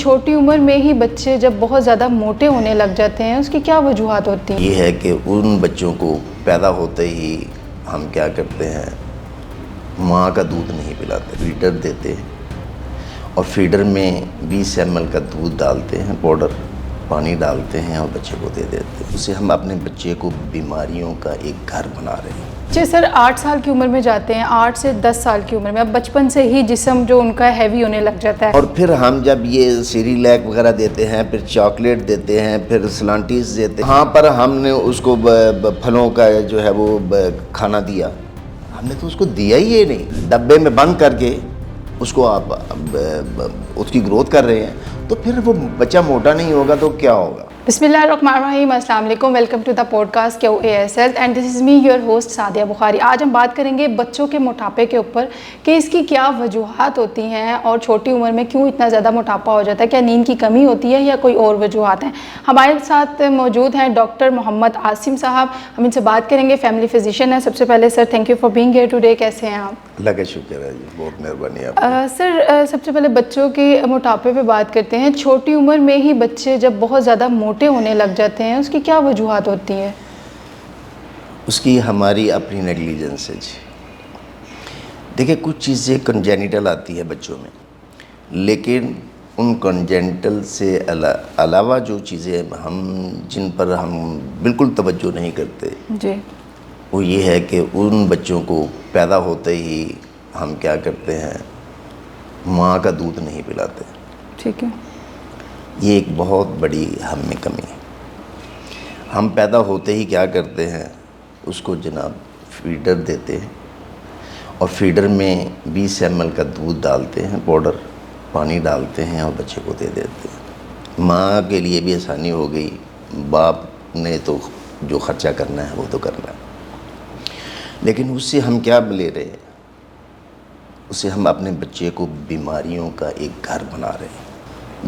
چھوٹی عمر میں ہی بچے جب بہت زیادہ موٹے ہونے لگ جاتے ہیں اس کی کیا وجوہات ہوتی ہیں؟ یہ ہے کہ ان بچوں کو پیدا ہوتے ہی ہم کیا کرتے ہیں، ماں کا دودھ نہیں پلاتے، فیڈر دیتے ہیں، اور فیڈر میں 20 ml کا دودھ ڈالتے ہیں، پاؤڈر پانی ڈالتے ہیں اور بچے کو دے دیتے ہیں۔ اس سے ہم اپنے بچے کو بیماریوں کا ایک گھر بنا رہے ہیں۔ جی سر، 8 سال کی عمر میں جاتے ہیں، 8 سے 10 سال کی عمر میں، اب بچپن سے ہی جسم جو ان کا ہیوی ہونے لگ جاتا ہے، اور پھر ہم جب یہ سیریلیک وغیرہ دیتے ہیں، پھر چاکلیٹ دیتے ہیں، پھر سلانٹیز دیتے ہیں، وہاں پر ہم نے اس کو پھلوں کا جو ہے وہ کھانا دیا، ہم نے تو اس کو دیا ہی یہ نہیں، ڈبے میں بند کر کے اس کو آپ اس کی گروتھ کر رہے ہیں، تو پھر وہ بچہ موٹا نہیں ہوگا تو کیا ہوگا؟ بسم اللہ الرحمن الرحیم، السلام علیکم، welcome to the podcast QAS Health and this is me your host Sadia Bukhari. آج ہم بات کریں گے بچوں کے موٹاپے کے اوپر کہ اس کی کیا وجوہات ہوتی ہیں اور چھوٹی عمر میں کیوں اتنا زیادہ موٹاپا ہو جاتا ہے، کیا نیند کی کمی ہوتی ہے یا کوئی اور وجوہات ہیں۔ ہمارے ساتھ موجود ہیں ڈاکٹر محمد عاصم صاحب، ہم ان سے بات کریں گے، فیملی فزیشین ہیں۔ سب سے پہلے sir thank you for being here today, کیسے ہیں آپ؟ اللہ کا شکر ہے جی، بہت مہربانی آپ کی۔ سر سب سے پہلے بچوں کے موٹاپے پہ بات کرتے ہیں۔ چھوٹی عمر میں ہی بچے جب بہت زیادہ موٹے ہونے لگ جاتے ہیں اس کی کیا وجوہات ہوتی ہیں؟ اس کی ہماری اپنی نیگلیجنس ہے جی۔ دیکھیں کچھ چیزیں کنجینیٹل آتی ہے بچوں میں، لیکن ان کنجینیٹل سے علاوہ جو چیزیں جن پر ہم بالکل توجہ نہیں کرتے، جی، وہ یہ ہے کہ ان بچوں کو پیدا ہوتے ہی ہم کیا کرتے ہیں، ماں کا دودھ نہیں پلاتے۔ ٹھیک ہے۔ یہ ایک بہت بڑی ہم میں کمی ہے۔ ہم پیدا ہوتے ہی کیا کرتے ہیں، اس کو جناب فیڈر دیتے ہیں، اور فیڈر میں 20 ml کا دودھ ڈالتے ہیں، پاؤڈر پانی ڈالتے ہیں اور بچے کو دے دیتے ہیں۔ ماں کے لیے بھی آسانی ہو گئی، باپ نے تو جو خرچہ کرنا ہے وہ تو کرنا ہے، لیکن اس سے ہم کیا لے رہے ہیں، اس سے ہم اپنے بچے کو بیماریوں کا ایک گھر بنا رہے ہیں۔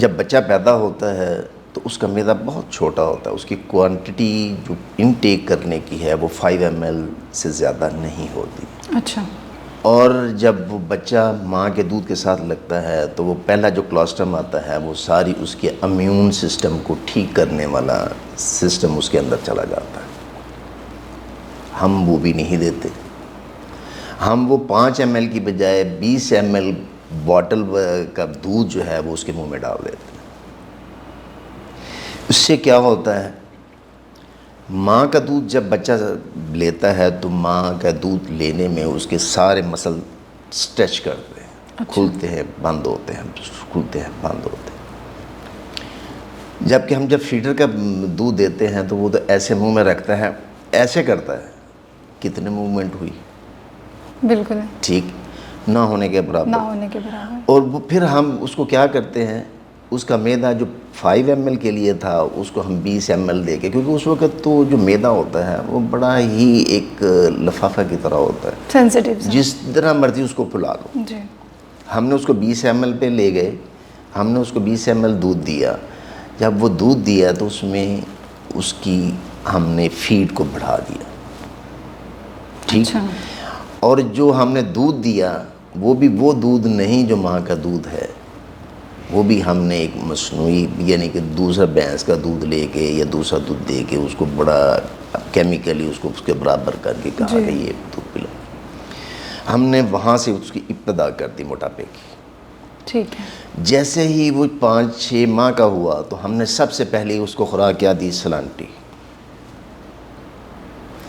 جب بچہ پیدا ہوتا ہے تو اس کا معدہ بہت چھوٹا ہوتا ہے، اس کی کوانٹٹی جو انٹیک کرنے کی ہے وہ 5 ml سے زیادہ نہیں ہوتی۔ اچھا۔ اور جب وہ بچہ ماں کے دودھ کے ساتھ لگتا ہے تو وہ پہلا جو کلاسٹرم آتا ہے وہ ساری اس کے امیون سسٹم کو ٹھیک کرنے والا سسٹم اس کے اندر چلا جاتا ہے۔ ہم وہ بھی نہیں دیتے، ہم وہ 5 ml کی بجائے 20 ml باٹل کا دودھ جو ہے وہ اس کے منہ میں ڈال دیتے ہیں۔ اس سے کیا ہوتا ہے، ماں کا دودھ جب بچہ لیتا ہے تو ماں کا دودھ لینے میں اس کے سارے مسل سٹریچ کرتے ہیں، کھلتے ہیں بند ہوتے ہیں، کھلتے ہیں بند ہوتے ہیں۔ جبکہ ہم جب فیڈر کا دودھ دیتے ہیں تو وہ تو ایسے منہ میں رکھتا ہے، ایسے کرتا ہے، کتنے موومنٹ ہوئی، بالکل ٹھیک نہ ہونے کے برابر، نہ ہونے کے برابر۔ اور وہ پھر ہم اس کو کیا کرتے ہیں، اس کا میدا جو 5 ml کے لیے تھا اس کو ہم 20 ml دے کے، کیونکہ اس وقت تو جو میدا ہوتا ہے وہ بڑا ہی ایک لفافہ کی طرح ہوتا ہے، سینسیٹیو، جس طرح مرضی اس کو پھلا لو۔ جی، ہم نے اس کو 20 ml پہ لے گئے، ہم نے اس کو 20 ml دودھ دیا۔ جب وہ دودھ دیا تو اس میں اس کی ہم نے فیڈ کو بڑھا دیا، ٹھیک۔ اچھا۔ اور جو ہم نے دودھ دیا وہ بھی وہ دودھ نہیں جو ماں کا دودھ ہے، وہ بھی ہم نے ایک مصنوعی یعنی کہ دوسرا بھینس کا دودھ لے کے یا دوسرا دودھ دے کے اس کو بڑا کیمیکلی اس کو اس کے برابر کر کے کہا کہ یہ دودھ پلا۔ ہم نے وہاں سے اس کی ابتدا کر دی موٹاپے کی۔ ٹھیک ہے۔ جیسے ہی وہ 5-6 ماہ کا ہوا تو ہم نے سب سے پہلے اس کو خوراک کیا دی، سلانٹی۔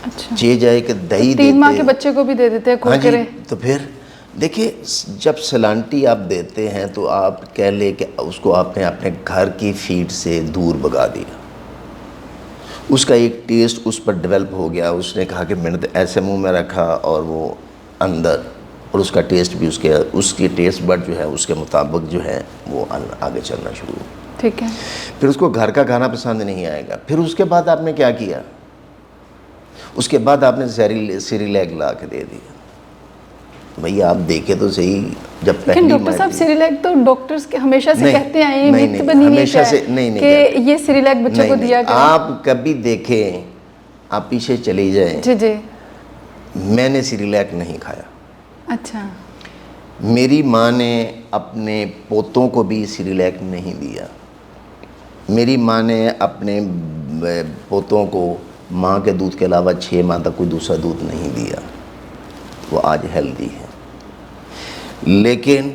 اچھا، چے جائے کہ دہی دیتے، 3 ماہ کے بچے کو بھی دے دیتے ہیں ہاں جی۔ کرکرے۔ تو پھر دیکھیں جب سلانٹی آپ دیتے ہیں تو آپ کہہ لیں کہ اس کو آپ نے اپنے گھر کی فیڈ سے دور بھگا دیا، اس کا ایک ٹیسٹ اس پر ڈیولپ ہو گیا، اس نے کہا کہ میں نے تو ایسے منہ میں رکھا اور وہ اندر، اور اس کا ٹیسٹ بھی اس کے ٹیسٹ بڈ جو ہے اس کے مطابق جو ہے وہ آگے چلنا شروع ہو۔ ٹھیک ہے۔ پھر اس کو گھر کا کھانا پسند نہیں آئے گا۔ پھر اس کے بعد آپ نے کیا کیا، اس کے بعد آپ نے سیریلیک لا کے دے دیا۔ بھئی آپ دیکھیں تو صحیح، جب لیکن پہلی ڈاکٹر صاحب سیریلیک تو ڈاکٹرز کے ہمیشہ سے کہتے ہیں، یہ نہیں، مت بنی ہوئی ہے کہ یہ سیریلیک بچوں کو دیا کریں۔ آپ کبھی دیکھیں، آپ پیچھے چلی جائیں، جی جی، میں نے سیریلیک نہیں کھایا۔ اچھا۔ میری ماں نے اپنے پوتوں کو بھی سیریلیک نہیں دیا. میری ماں نے اپنے پوتوں کو ماں کے دودھ کے علاوہ 6 ماہ تک کوئی دوسرا دودھ نہیں دیا. وہ آج ہیلدی ہے. لیکن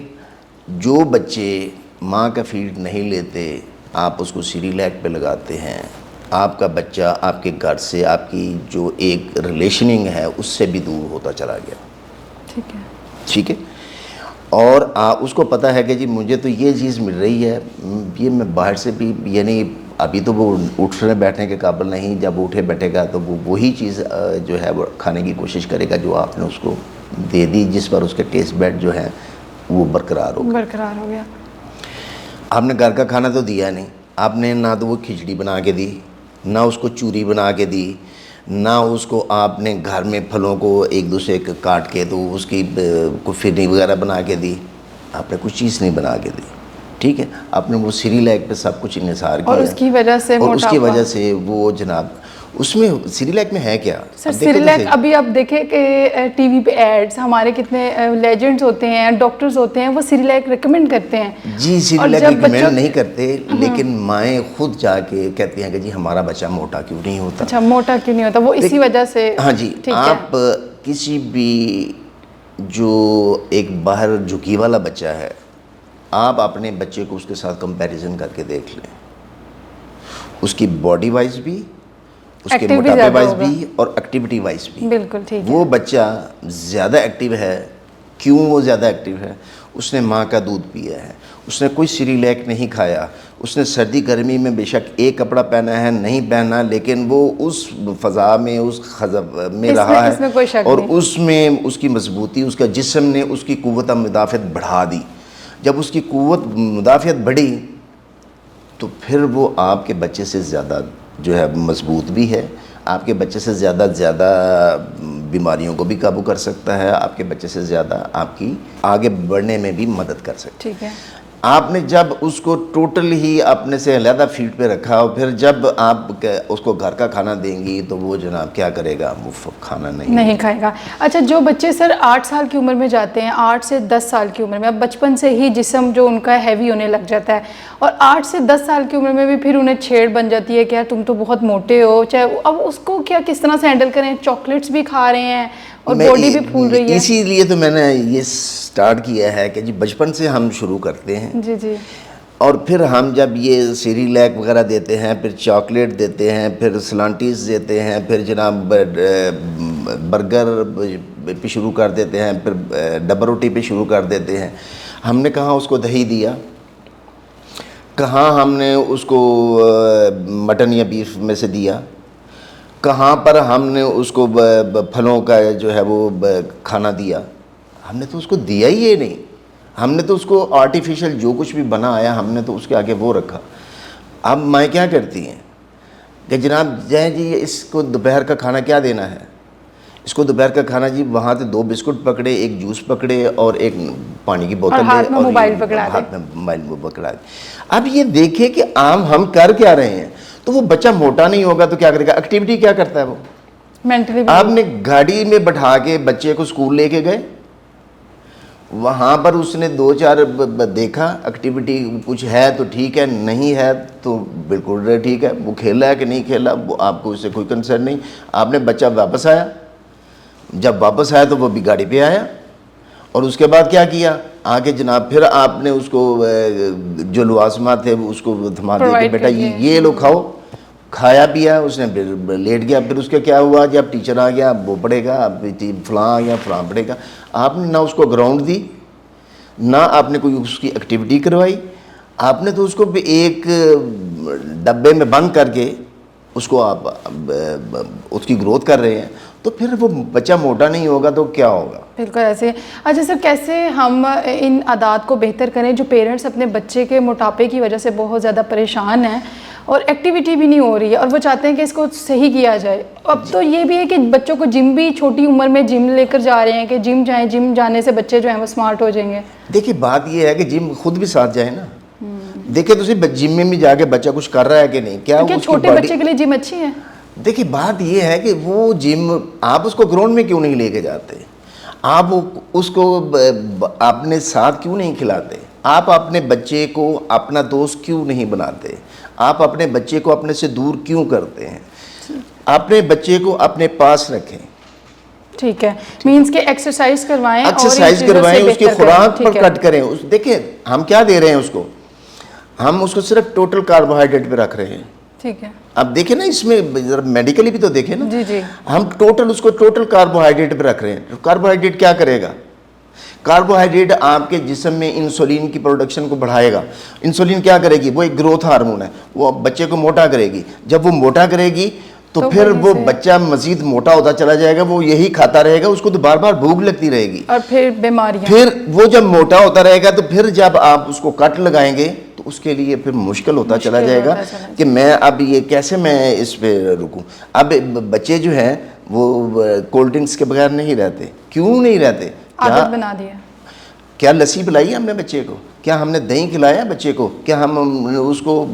جو بچے ماں کا فیڈ نہیں لیتے, آپ اس کو سیریلیک پہ لگاتے ہیں, آپ کا بچہ آپ کے گھر سے, آپ کی جو ایک ریلیشننگ ہے اس سے بھی دور ہوتا چلا گیا. ٹھیک ہے. اور اس کو پتہ ہے کہ جی مجھے تو یہ چیز مل رہی ہے, یہ میں باہر سے بھی, یعنی ابھی تو وہ اٹھنے بیٹھنے کے قابل نہیں, جب اٹھے بیٹھے گا تو وہ وہی چیز جو ہے وہ کھانے کی کوشش کرے گا جو آپ نے اس کو دے دی, جس پر اس کے ٹیسٹ بیڈ جو ہے وہ برقرار ہو گیا. آپ نے گھر کا کھانا تو دیا نہیں, آپ نے نہ تو وہ کھچڑی بنا کے دی, نہ اس کو چوری بنا کے دی, نہ اس کو آپ نے گھر میں پھلوں کو ایک دوسرے کو کاٹ کے تو اس کی کوئی فرنی وغیرہ بنا کے دی. آپ نے کچھ چیز نہیں بنا کے دی. ٹھیک ہے. آپ نے وہ سیریلیک پہ سب کچھ انحصار کیا, اور اس کی وجہ سے وہ جناب اس میں سیریلیک میں ہے کیا. سر سیریلیک ابھی آپ دیکھیں کہ ٹی وی پہ ایڈز, ہمارے کتنے لیجنڈز ہوتے ہیں, ڈاکٹرز ہوتے ہیں, وہ سیریلیک ریکمینڈ کرتے ہیں. جی سیریلیک ریکمینڈ نہیں کرتے, لیکن مائیں خود جا کے کہتی ہیں کہ جی ہمارا بچہ موٹا کیوں نہیں ہوتا. اچھا, موٹا کیوں نہیں ہوتا, وہ اسی وجہ سے. ہاں جی. آپ کسی بھی جو ایک باہر جھکی والا بچہ ہے, آپ اپنے بچے کو اس کے ساتھ کمپیریزن کر کے دیکھ لیں, اس کی باڈی وائز بھی, اس کے موٹاپے وائز بھی, اور ایکٹیویٹی وائز بھی. بالکل ٹھیک ہے. وہ بچہ زیادہ ایکٹیو ہے. کیوں وہ زیادہ ایکٹیو ہے؟ اس نے ماں کا دودھ پیا ہے, اس نے کوئی سیریلیک نہیں کھایا, اس نے سردی گرمی میں بے شک ایک کپڑا پہنا ہے نہیں پہنا, لیکن وہ اس فضا میں, اس خزب میں رہا ہے, اور اس میں اس کی مضبوطی, اس کا جسم نے اس کی قوت مدافعت بڑھا دی. جب اس کی قوت مدافعت بڑھی تو پھر وہ آپ کے بچے سے زیادہ جو ہے مضبوط بھی ہے, آپ کے بچے سے زیادہ بیماریوں کو بھی قابو کر سکتا ہے, آپ کے بچے سے زیادہ آپ کی آگے بڑھنے میں بھی مدد کر سکتا ہے. ٹھیک ہے. آپ نے جب اس کو ٹوٹل ہی اپنے سے علیحدہ فیڈ پہ رکھا, اور پھر جب آپ اس کو گھر کا کھانا دیں گی تو وہ جناب کیا کرے گا, وہ کھانا نہیں کھائے گا. اچھا, جو بچے سر 8 سال کی عمر میں جاتے ہیں, 8 سے 10 سال کی عمر میں, اب بچپن سے ہی جسم جو ان کا ہیوی ہونے لگ جاتا ہے, اور 8 سے 10 سال کی عمر میں بھی پھر انہیں چھیڑ بن جاتی ہے کہ یار تم تو بہت موٹے ہو, چاہے اب اس کو کیا کس طرح سے ہینڈل کریں؟ چاکلیٹس بھی کھا رہے ہیں اور باڈی بھی پھول رہی ہے. اسی لیے تو میں نے یہ سٹارٹ کیا ہے کہ جی بچپن سے ہم شروع کرتے ہیں. جی جی. اور پھر ہم جب یہ سیریلیک وغیرہ دیتے ہیں, پھر چاکلیٹ دیتے ہیں, پھر سلانٹیز دیتے ہیں, پھر جناب برگر پہ شروع کر دیتے ہیں, پھر ڈبل روٹی پہ شروع کر دیتے ہیں. ہم نے کہاں اس کو دہی دیا, کہاں ہم نے اس کو مٹن یا بیف میں سے دیا, کہاں پر ہم نے اس کو پھلوں کا جو ہے وہ کھانا دیا. ہم نے تو اس کو دیا ہی یہ نہیں. ہم نے تو اس کو آرٹیفیشل جو کچھ بھی بنا آیا ہم نے تو اس کے آگے وہ رکھا. اب مائیں کیا کرتی ہیں کہ جناب جی اس کو دوپہر کا کھانا کیا دینا ہے, اس کو دوپہر کا کھانا جی وہاں سے 2 بسکٹ پکڑے, ایک جوس پکڑے اور ایک پانی کی بوتل لے, اور ہاتھ میں موبائل پکڑا دے. اب یہ دیکھیں کہ عام ہم کر کیا رہے ہیں. تو وہ بچہ موٹا نہیں ہوگا تو کیا کرے گا, ایکٹیویٹی کیا کرتا ہے وہ مینٹلی. آپ نے گاڑی میں بٹھا کے بچے کو اسکول لے کے گئے, وہاں پر اس نے 2-4 دیکھا ایکٹیویٹی کچھ ہے تو ٹھیک ہے, نہیں ہے تو بالکل ٹھیک ہے. وہ کھیلا ہے کہ نہیں کھیلا وہ آپ کو اس سے کوئی کنسرن نہیں. آپ نے بچہ واپس آیا, جب واپس آیا تو وہ بھی گاڑی پہ آیا, اور اس کے بعد کیا کیا, آگے جناب پھر آپ نے اس کو جو لوازمات تھے اس کو تھما دے کہ بیٹا یہ لو کھاؤ. کھایا پیا, اس نے لیٹ گیا. پھر اس کا کیا ہوا, جب ٹیچر آ گیا وہ پڑھے گا, فلاں آ گیا فلاں پڑھے گا. آپ نے نہ اس کو گراؤنڈ دی, نہ آپ نے کوئی اس کی ایکٹیویٹی کروائی. آپ نے تو اس کو ایک ڈبے میں بند کر کے اس کو آپ اس کی گروتھ کر رہے ہیں, تو پھر وہ بچہ موٹا نہیں ہوگا تو کیا ہوگا. بالکل ایسے. اچھا سر, کیسے ہم ان عادات کو بہتر کریں جو پیرنٹس اپنے بچے کے موٹاپے کی وجہ سے بہت زیادہ پریشان ہیں اور ایکٹیویٹی بھی نہیں ہو رہی ہے, اور وہ چاہتے ہیں کہ اس کو صحیح کیا جائے. اب تو یہ بھی ہے کہ بچوں کو جم بھی چھوٹی عمر میں جم لے کر جا رہے ہیں کہ جم جائیں, جم جانے سے بچے جو ہیں وہ اسمارٹ ہو جائیں گے. دیکھیے بات یہ ہے کہ جم خود بھی ساتھ جائے نا. دیکھیں تو جم میں بھی جا کے بچہ کچھ کر رہا ہے کہ نہیں, کیا چھوٹے بچے کے لیے جم اچھی ہے. دیکھیے بات یہ ہے کہ وہ جم آپ اس کو گراؤنڈ میں کیوں نہیں لے کے جاتے. آپ اس کو اپنے ساتھ کیوں نہیں کھلاتے؟ آپ اپنے بچے کو اپنا دوست کیوں نہیں بناتے؟ آپ اپنے بچے کو اپنے سے دور کیوں کرتے ہیں؟ اپنے بچے کو اپنے پاس رکھیں. ٹھیک ہے، مینس کہ ایکسرسائز کروائیں، ایکسرسائز کروائیں، اس کی خوراک پر کٹ کریں. دیکھیں ہم کیا دے رہے ہیں اس کو، ہم اس کو صرف ٹوٹل کاربوہائیڈریٹ پہ رکھ رہے ہیں. ٹھیک ہے، اب دیکھیں نا اس میں میڈیکلی بھی تو دیکھیں نا، جی جی، ہم اس کو ٹوٹل کاربوہائیڈریٹ پہ رکھ رہے ہیں. کاربوہائیڈریٹ کیا کرے گا؟ کاربوہائیڈریٹ آپ کے جسم میں انسولین کی پروڈکشن کو بڑھائے گا. انسولین کیا کرے گی؟ وہ ایک گروتھ ہارمون ہے، وہ بچے کو موٹا کرے گی. جب وہ موٹا کرے گی تو پھر وہ بچہ مزید موٹا ہوتا چلا جائے گا، وہ یہی کھاتا رہے گا، اس کو تو بار بار بھوک لگتی رہے گی، اور پھر بیماریاں. پھر وہ جب موٹا ہوتا رہے گا تو پھر جب آپ اس کو کٹ لگائیں گے تو اس کے لیے پھر مشکل ہوتا چلا جائے گا کہ میں اب یہ کیسے میں اس پہ رکوں. اب بچے جو ہیں وہ کولڈ ڈرنکس کے بغیر نہیں رہتے. کیوں نہیں رہتے؟ عادت بنا دیا. کیا لسی پلائی ہے ہم نے بچے کو؟ کیا ہم نے دہی کھلایا بچے کو؟ کیا ہم اس کو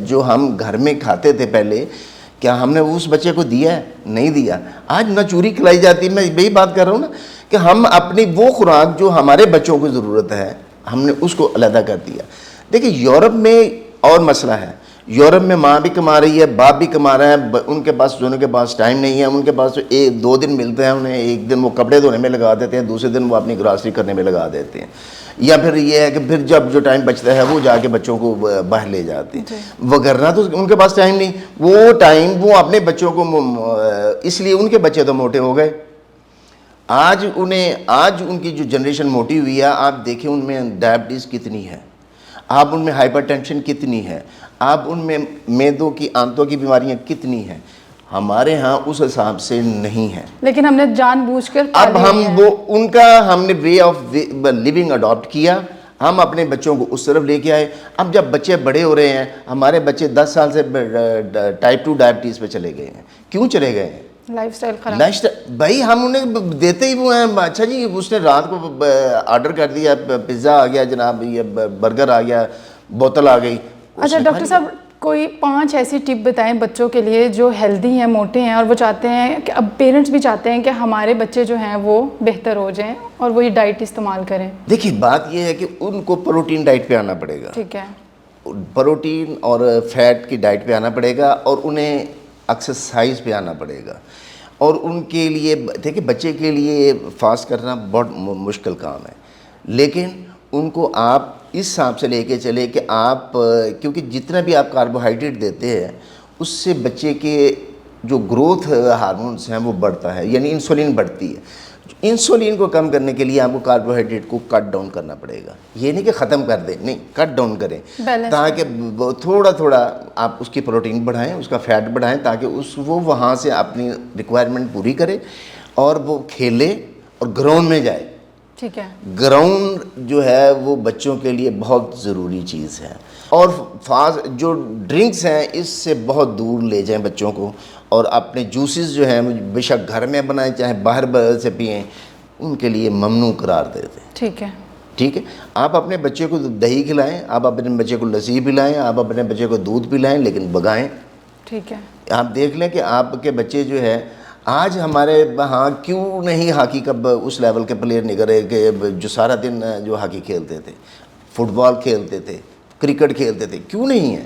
جو ہم گھر میں کھاتے تھے پہلے، کیا ہم نے اس بچے کو دیا ہے؟ نہیں دیا. آج نہ چوری کھلائی جاتی. میں یہی بات کر رہا ہوں نا کہ ہم اپنی وہ خوراک جو ہمارے بچوں کو ضرورت ہے ہم نے اس کو علیحدہ کر دیا. دیکھیں یورپ میں اور مسئلہ ہے. یورپ میں ماں بھی کما رہی ہے، باپ بھی کما رہا ہے، ان کے پاس دونوں کے پاس ٹائم نہیں ہے. ان کے پاس ایک دو دن ملتے ہیں انہیں، ایک دن وہ کپڑے دھونے میں لگا دیتے ہیں، دوسرے دن وہ اپنی گراسری کرنے میں لگا دیتے ہیں. یا پھر یہ ہے کہ پھر جب جو ٹائم بچتا ہے وہ جا کے بچوں کو باہر لے جاتے ہیں. وگرنہ تو ان کے پاس ٹائم نہیں. وہ ٹائم وہ اپنے بچوں کو، اس لیے ان کے بچے تو موٹے ہو گئے. آج ان کی جو جنریشن موٹی ہوئی ہے، آپ دیکھیں ان میں ڈائبٹیز کتنی ہے، آپ ان میں ہائپر ٹینشن کتنی ہے، آپ ان میں میدوں کی آنتوں کی بیماریاں کتنی ہیں. ہمارے ہاں اس حساب سے نہیں ہے. لیکن ہم نے جان بوجھ کر اب ان کا ہم نے وے آف لیونگ اڈاپٹ کیا. ہم اپنے بچوں کو اس طرف لے کے آئے. اب جب بچے بڑے ہو رہے ہیں، ہمارے بچے 10 سال سے ٹائپ 2 ڈائبٹیز پہ چلے گئے ہیں. کیوں چلے گئے ہیں؟ لائف سٹائل خراب. بھائی ہم انہیں دیتے ہی وہ ہیں. اچھا جی اس نے رات کو آرڈر کر دیا، پیزا آ گیا جناب، یہ برگر آ گیا، بوتل آ گئی. اچھا ڈاکٹر صاحب، کوئی 5 ایسی ٹپ بتائیں بچوں کے لیے جو ہیلدی ہیں، موٹے ہیں، اور وہ چاہتے ہیں کہ اب پیرنٹس بھی چاہتے ہیں کہ ہمارے بچے جو ہیں وہ بہتر ہو جائیں اور وہی ڈائٹ استعمال کریں. دیکھیے بات یہ ہے کہ ان کو پروٹین ڈائٹ پہ آنا پڑے گا. ٹھیک ہے، پروٹین اور فیٹ کی ڈائٹ پہ آنا پڑے گا، اور انہیں ایکسرسائز پہ آنا پڑے گا. اور ان کے لیے دیکھیں بچے کے لیے فاسٹ کرنا بہت مشکل کام ہے، لیکن ان کو آپ اس حساب سے لے کے چلے کہ آپ، کیونکہ جتنا بھی آپ کاربوہائیڈریٹ دیتے ہیں اس سے بچے کے جو گروتھ ہارمونس ہیں وہ بڑھتا ہے، یعنی انسولین بڑھتی ہے. انسولین کو کم کرنے کے لیے آپ کو کاربوہائیڈریٹ کو کٹ ڈاؤن کرنا پڑے گا. یہ نہیں کہ ختم کر دیں، نہیں، کٹ ڈاؤن کریں تاکہ تھوڑا تھوڑا آپ اس کی پروٹین بڑھائیں، اس کا فیٹ بڑھائیں، تاکہ وہ وہاں سے اپنی ریکوائرمنٹ پوری کرے اور وہ کھیلے اور گراؤنڈ میں جائے. ٹھیک ہے، گراؤنڈ جو ہے وہ بچوں کے لیے بہت ضروری چیز ہے. اور جو ڈرنکس ہیں اس سے بہت دور لے جائیں بچوں کو، اور اپنے جوسز جو ہیں بے شک گھر میں بنائیں چاہے باہر سے پئیں، ان کے لیے ممنوع قرار دیتے ہیں. ٹھیک ہے، ٹھیک ہے. آپ اپنے بچے کو دہی کھلائیں، آپ اپنے بچے کو لسی پلائیں، آپ اپنے بچے کو دودھ پلائیں، لیکن بگائیں. ٹھیک ہے. آپ دیکھ لیں کہ آپ کے بچے جو ہے، آج ہمارے ہاں کیوں نہیں ہاکی کا اس لیول کے پلیئر نکل رہے کہ جو سارا دن جو ہاکی کھیلتے تھے، فٹ بال کھیلتے تھے، کرکٹ کھیلتے تھے، کیوں نہیں ہے؟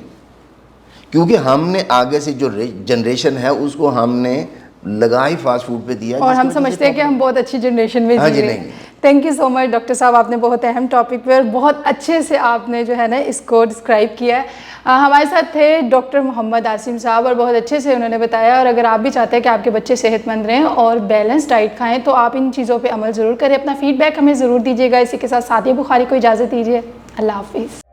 کیونکہ ہم نے آگے سے جو جنریشن ہے اس کو ہم نے لگا ہی فاسٹ فوڈ پہ دیا، اور ہم سمجھتے ہیں کہ ہم بہت اچھی جنریشن میں جی رہے ہیں. Thank you so much doctor صاحب، آپ نے بہت اہم ٹاپک پہ اور بہت اچھے سے آپ نے جو ہے نا اس کو ڈسکرائب کیا ہے. ہمارے ساتھ تھے ڈاکٹر محمد عاصم صاحب، اور بہت اچھے سے انہوں نے بتایا. اور اگر آپ بھی چاہتے ہیں کہ آپ کے بچے صحت مند رہیں اور بیلنس ڈائٹ کھائیں تو آپ ان چیزوں پہ عمل ضرور کریں. اپنا فیڈ بیک ہمیں ضرور دیجیے گا. اسی کے ساتھ سعدیہ بخاری کو اجازت دیجیے. اللہ حافظ.